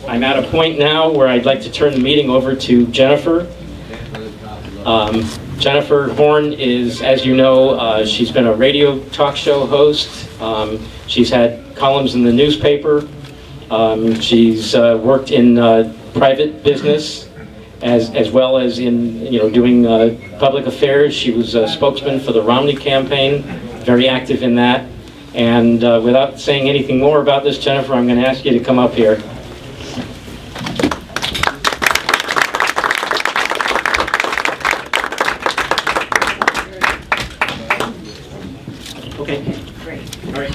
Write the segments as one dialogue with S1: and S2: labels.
S1: I'm at a point now where I'd like to turn the meeting over to Jennifer. Jennifer Horn is, as you know, she's been a radio talk show host. She's had columns in the newspaper. She's worked in private business as well as in doing public affairs. She was a spokesman for the Romney campaign, very active in that. And without saying anything more about this, Jennifer, I'm going to ask you to come up here. Okay.
S2: Great.
S1: All right.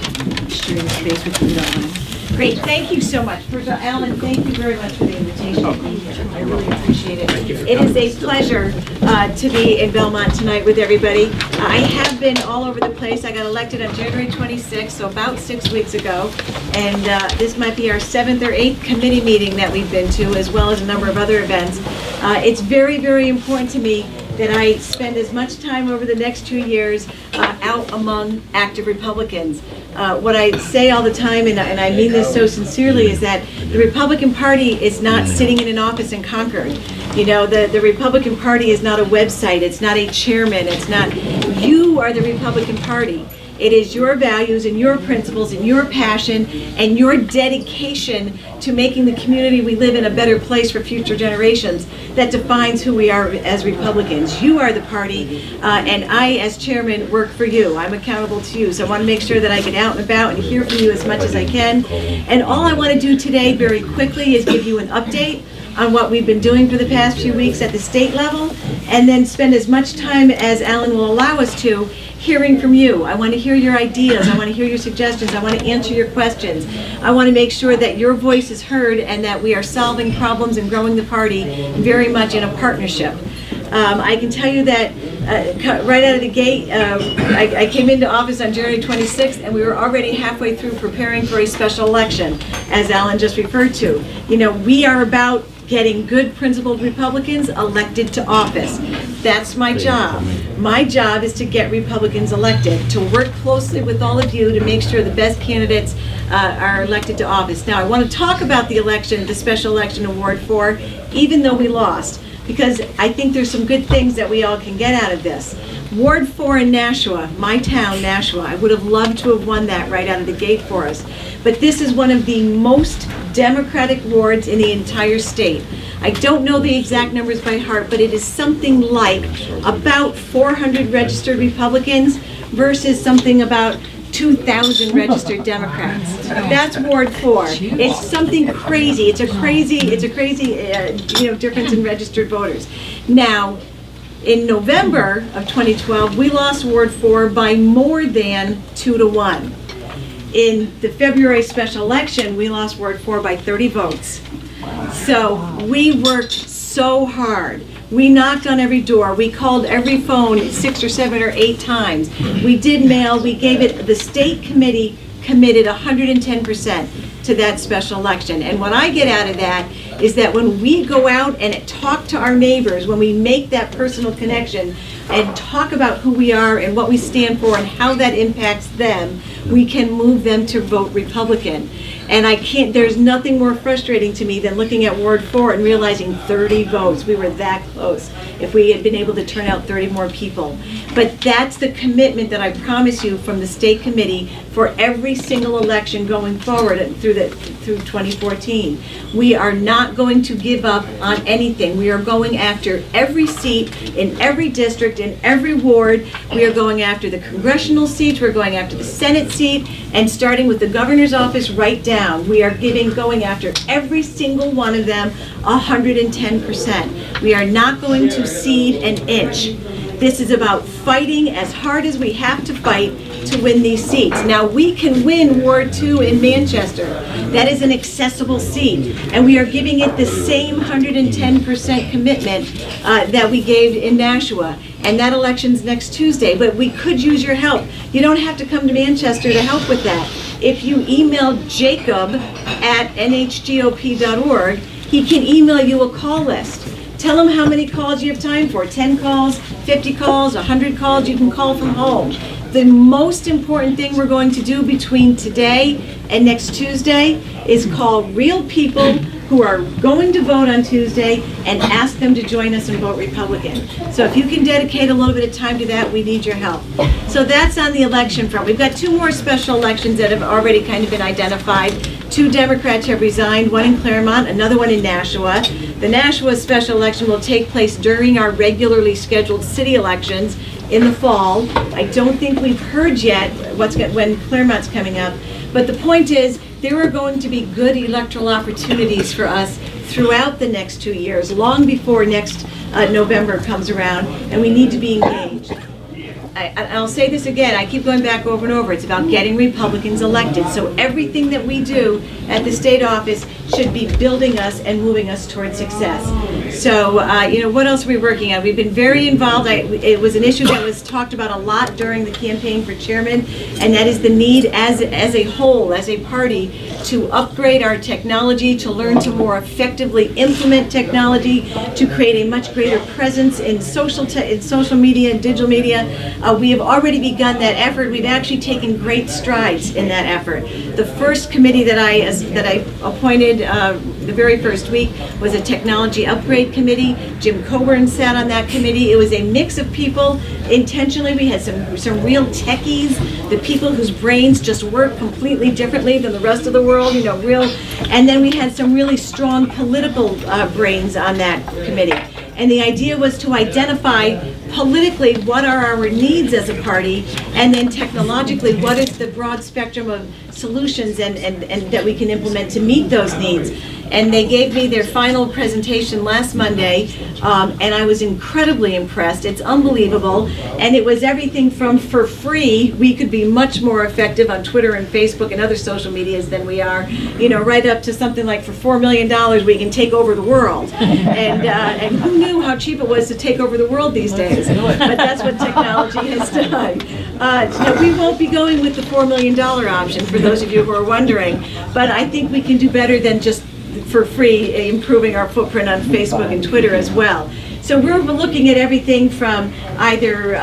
S2: Share your space with you, don't mind. Great, thank you so much. First of all, Alan, thank you very much for the invitation to be here. I really appreciate it. It is a pleasure to be in Belmont tonight with everybody. I have been all over the place. I got elected on January 26th, so about 6 weeks ago. And this might be our 7th or 8th committee meeting that we've been to, as well as a number of other events. It's very, very important to me that I spend as much time over the next 2 years out among active Republicans. What I say all the time, and I mean this so sincerely, is that the Republican Party is not sitting in an office in Concord. You know, the Republican Party is not a website, it's not a chairman, it's not, you are the Republican Party. It is your values and your principles and your passion and your dedication to making the community we live in a better place for future generations that defines who we are as Republicans. You are the party, and I, as chairman, work for you. I'm accountable to you, so I want to make sure that I get out and about and hear from you as much as I can. And all I want to do today, very quickly, is give you an update on what we've been doing for the past few weeks at the state level, and then spend as much time as Alan will allow us to hearing from you. I want to hear your ideas. I want to hear your suggestions. I want to answer your questions. I want to make sure that your voice is heard and that we are solving problems and growing the party very much in a partnership. I can tell you that right out of the gate, I came into office on January 26th, and we were already halfway through preparing for a special election, as Alan just referred to. You know, we are about getting good principled Republicans elected to office. That's my job. My job is to get Republicans elected, to work closely with all of you to make sure the best candidates are elected to office. Now, I want to talk about the election, the special election in Ward 4, even though we lost, because I think there's some good things that we all can get out of this. Ward 4 in Nashua, my town, Nashua, I would have loved to have won that right out of the gate for us. But this is one of the most Democratic wards in the entire state. I don't know the exact numbers by heart, but it is something like about 400 registered Republicans versus something about 2,000 registered Democrats. That's Ward 4. It's something crazy. It's a crazy difference in registered voters. Now, in November of 2012, we lost Ward 4 by more than 2-1. In the February special election, we lost Ward 4 by 30 votes. So we worked so hard. We knocked on every door. We called every phone 6 or 7 or 8 times. We did mail. We gave it, the state committee committed 110% to that special election. And what I get out of that is that when we go out and talk to our neighbors, when we make that personal connection and talk about who we are and what we stand for and how that impacts them, we can move them to vote Republican. And there's nothing more frustrating to me than looking at Ward 4 and realizing 30 votes. We were that close if we had been able to turn out 30 more people. But that's the commitment that I promise you from the state committee for every single election going forward through 2014. We are not going to give up on anything. We are going after every seat in every district, in every ward. We are going after the congressional seats. We're going after the Senate seat, and starting with the governor's office right down. We are going after every single one of them 110%. We are not going to cede an inch. This is about fighting as hard as we have to fight to win these seats. Now, we can win Ward 2 in Manchester. That is an accessible seat, and we are giving it the same 110% commitment that we gave in Nashua. And that election's next Tuesday, but we could use your help. You don't have to come to Manchester to help with that. If you email jacob@nhgop.org, he can email you a call list. Tell him how many calls you have time for, 10 calls, 50 calls, 100 calls, you can call from home. The most important thing we're going to do between today and next Tuesday is call real people who are going to vote on Tuesday and ask them to join us and vote Republican. So if you can dedicate a little bit of time to that, we need your help. So that's on the election front. We've got 2 more special elections that have already kind of been identified. 2 Democrats have resigned, one in Claremont, another one in Nashua. The Nashua special election will take place during our regularly scheduled city elections in the fall. I don't think we've heard yet when Claremont's coming up, but the point is there are going to be good electoral opportunities for us throughout the next 2 years, long before next November comes around, and we need to be engaged. I'll say this again, I keep going back over and over, it's about getting Republicans elected. So everything that we do at the state office should be building us and moving us towards success. So, what else are we working on? We've been very involved. It was an issue that was talked about a lot during the campaign for chairman, and that is the need as a whole, as a party, to upgrade our technology, to learn to more effectively implement technology, to create a much greater presence in social media and digital media. We have already begun that effort. We've actually taken great strides in that effort. The first committee that I appointed the very first week was a technology upgrade committee. Jim Coburn sat on that committee. It was a mix of people. Intentionally, we had some real techies, the people whose brains just work completely differently than the rest of the world, and then we had some really strong political brains on that committee. And the idea was to identify politically what are our needs as a party, and then technologically what is the broad spectrum of solutions and that we can implement to meet those needs. And they gave me their final presentation last Monday, and I was incredibly impressed. It's unbelievable. And it was everything from, for free, we could be much more effective on Twitter and Facebook and other social medias than we are, right up to something like for $4 million we can take over the world. And who knew how cheap it was to take over the world these days? But that's what technology has done. We won't be going with the $4 million option, for those of you who are wondering, but I think we can do better than just for free, improving our footprint on Facebook and Twitter as well. So we're looking at everything from either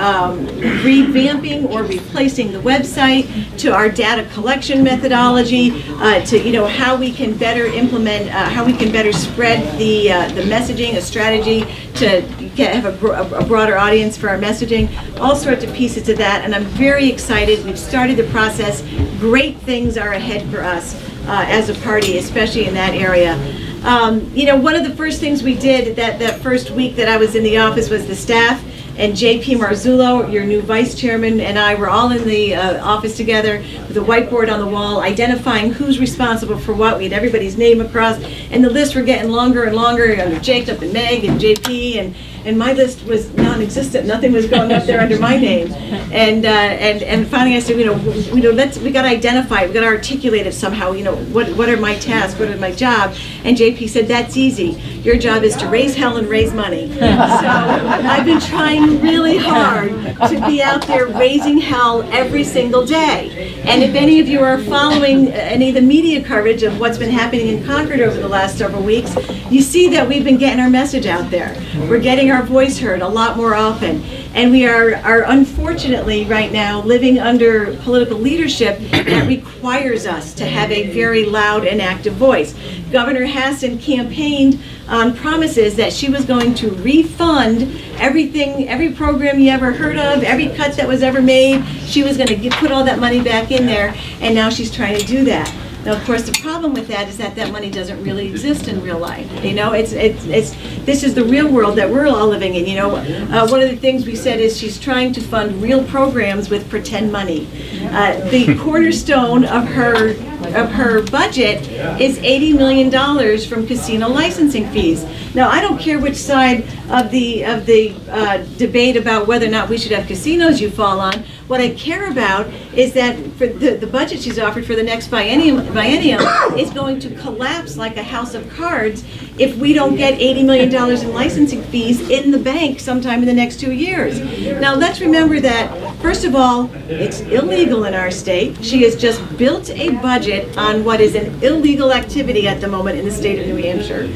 S2: revamping or replacing the website, to our data collection methodology, to how we can better implement, how we can better spread the messaging, a strategy to have a broader audience for our messaging, all sorts of pieces to that. And I'm very excited. We've started the process. Great things are ahead for us as a party, especially in that area. One of the first things we did that first week that I was in the office was the staff, and JP Marzullo, your new vice chairman, and I were all in the office together with a whiteboard on the wall, identifying who's responsible for what. We had everybody's name across, and the lists were getting longer and longer under Jacob and Meg and JP, and my list was non-existent. Nothing was going up there under my name. And finally I said, we got to identify it. We got to articulate it somehow. What are my tasks? What is my job? And JP said, that's easy. Your job is to raise hell and raise money. So I've been trying really hard to be out there raising hell every single day. And if any of you are following any of the media coverage of what's been happening in Concord over the last several weeks, you see that we've been getting our message out there. We're getting our voice heard a lot more often. And we are unfortunately right now living under political leadership that requires us to have a very loud and active voice. Governor Hassan campaigned on promises that she was going to refund everything, every program you ever heard of, every cut that was ever made. She was going to put all that money back in there, and now she's trying to do that. Now, of course, the problem with that is that money doesn't really exist in real life. This is the real world that we're all living in. One of the things we said is she's trying to fund real programs with pretend money. The cornerstone of her budget is $80 million from casino licensing fees. Now, I don't care which side of the debate about whether or not we should have casinos you fall on. What I care about is that for the budget she's offered for the next biennium is going to collapse like a house of cards if we don't get $80 million in licensing fees in the bank sometime in the next 2 years. Now, let's remember that, first of all, it's illegal in our state. She has just built a budget on what is an illegal activity at the moment in the state of New Hampshire.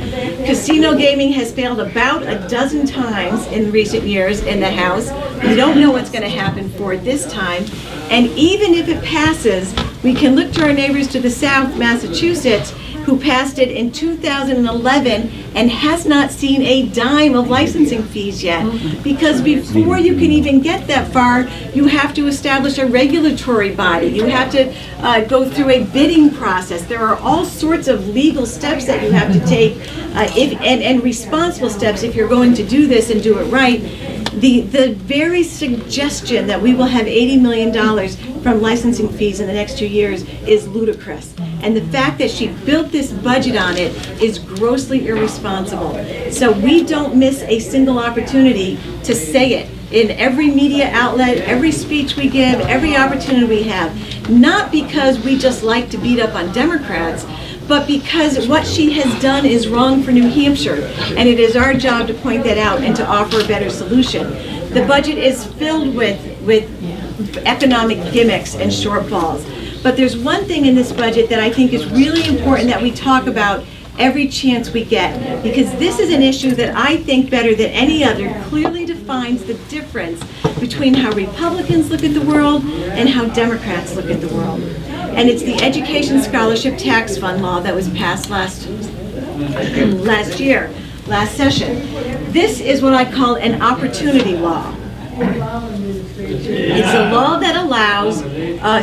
S2: Casino gaming has failed about a dozen times in recent years in the House. We don't know what's going to happen for it this time. And even if it passes, we can look to our neighbors to the south, Massachusetts, who passed it in 2011 and has not seen a dime of licensing fees yet. Because before you can even get that far, you have to establish a regulatory body. You have to go through a bidding process. There are all sorts of legal steps that you have to take and responsible steps if you're going to do this and do it right. The very suggestion that we will have $80 million from licensing fees in the next 2 years is ludicrous. And the fact that she built this budget on it is grossly irresponsible. So we don't miss a single opportunity to say it in every media outlet, every speech we give, every opportunity we have. Not because we just like to beat up on Democrats, but because what she has done is wrong for New Hampshire, and it is our job to point that out and to offer a better solution. The budget is filled with economic gimmicks and shortfalls, but there's one thing in this budget that I think is really important that we talk about every chance we get, because this is an issue that I think better than any other clearly defines the difference between how Republicans look at the world and how Democrats look at the world. And it's the Education Scholarship Tax Fund law that was passed last session. This is what I call an opportunity law. It's a law that allows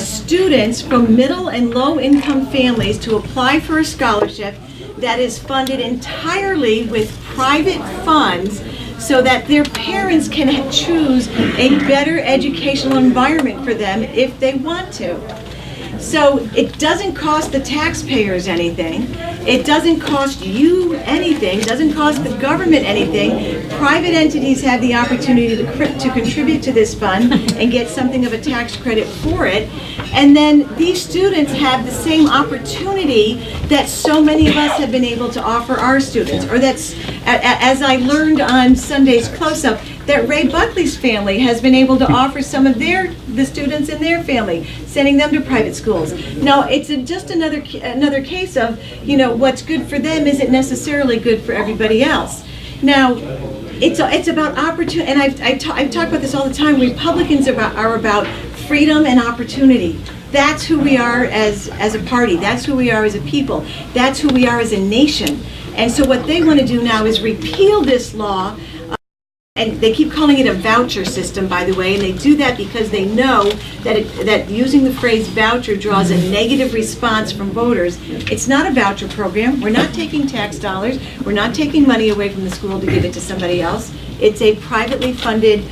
S2: students from middle and low income families to apply for a scholarship that is funded entirely with private funds so that their parents can choose a better educational environment for them if they want to. So it doesn't cost the taxpayers anything. It doesn't cost you anything. It doesn't cost the government anything. Private entities have the opportunity to contribute to this fund and get something of a tax credit for it. And then these students have the same opportunity that so many of us have been able to offer our students. Or that's, as I learned on Sunday's close-up, that Ray Buckley's family has been able to offer some of the students in their family, sending them to private schools. Now, it's just another case of, what's good for them isn't necessarily good for everybody else. Now, it's about opportunity, and I've talked about this all the time. Republicans are about freedom and opportunity. That's who we are as a party. That's who we are as a people. That's who we are as a nation. And so what they want to do now is repeal this law. And they keep calling it a voucher system, by the way, and they do that because they know that using the phrase voucher draws a negative response from voters. It's not a voucher program. We're not taking tax dollars. We're not taking money away from the school to give it to somebody else. It's a privately funded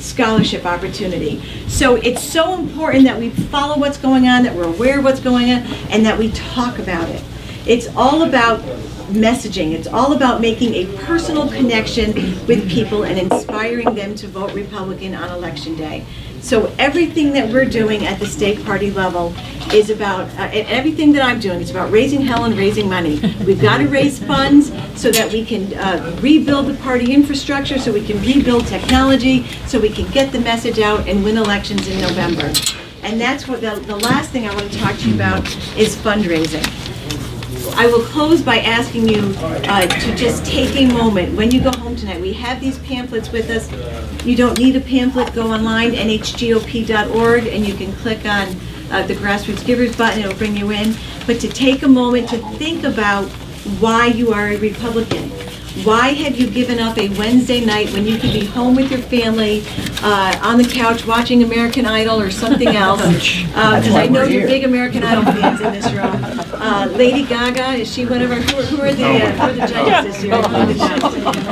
S2: scholarship opportunity. So it's so important that we follow what's going on, that we're aware of what's going on, and that we talk about it. It's all about messaging. It's all about making a personal connection with people and inspiring them to vote Republican on Election Day. So everything that we're doing at the state party level is about, everything that I'm doing is about raising hell and raising money. We've got to raise funds so that we can rebuild the party infrastructure, so we can rebuild technology, so we can get the message out and win elections in November. And that's what the last thing I want to talk to you about is fundraising. I will close by asking you to just take a moment when you go home tonight. We have these pamphlets with us. You don't need a pamphlet. Go online, nhgop.org, and you can click on the Grassroots Givers button. It'll bring you in. But to take a moment to think about why you are a Republican. Why have you given up a Wednesday night when you could be home with your family, on the couch watching American Idol or something else? Because I know you're big American Idol fans in this room. Lady Gaga, is she one of our, who are the judges this year?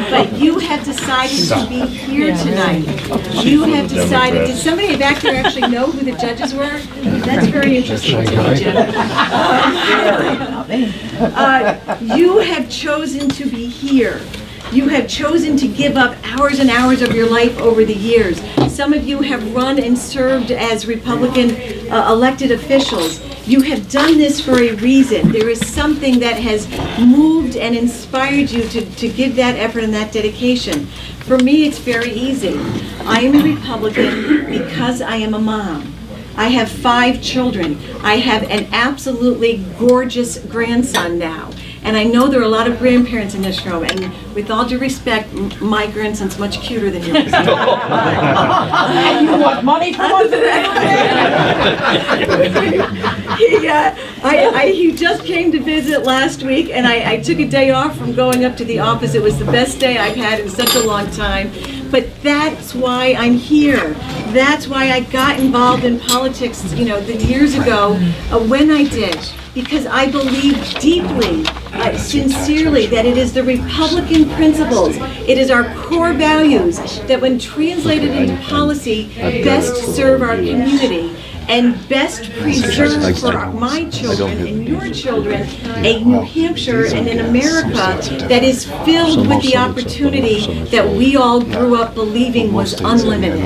S2: But you have decided to be here tonight. You have decided, did somebody back there actually know who the judges were? That's very interesting to me, Jen. You have chosen to be here. You have chosen to give up hours and hours of your life over the years. Some of you have run and served as Republican elected officials. You have done this for a reason. There is something that has moved and inspired you to give that effort and that dedication. For me, it's very easy. I am a Republican because I am a mom. I have 5 children. I have an absolutely gorgeous grandson now. And I know there are a lot of grandparents in this room, and with all due respect, my grandson's much cuter than yours.
S3: And you want money from us?
S2: He just came to visit last week, and I took a day off from going up to the office. It was the best day I've had in such a long time. But that's why I'm here. That's why I got involved in politics, the years ago when I did. Because I believe deeply, sincerely, that it is the Republican principles, it is our core values that when translated into policy best serve our community and best preserve for my children and your children a New Hampshire and an America that is filled with the opportunity that we all grew up believing was unlimited.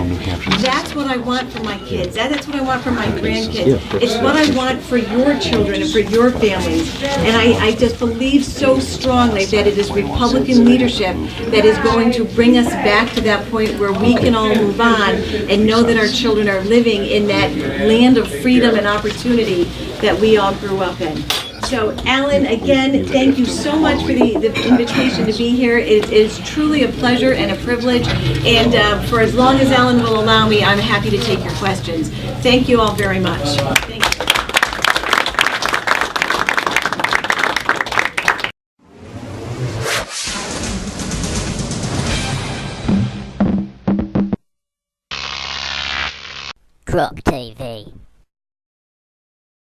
S2: That's what I want for my kids. That's what I want for my grandkids. It's what I want for your children and for your families. And I just believe so strongly that it is Republican leadership that is going to bring us back to that point where we can all move on and know that our children are living in that land of freedom and opportunity that we all grew up in. So, Alan, again, thank you so much for the invitation to be here. It is truly a pleasure and a privilege, and for as long as Alan will allow me, I'm happy to take your questions. Thank you all very much. Thank you.
S4: Grok TV.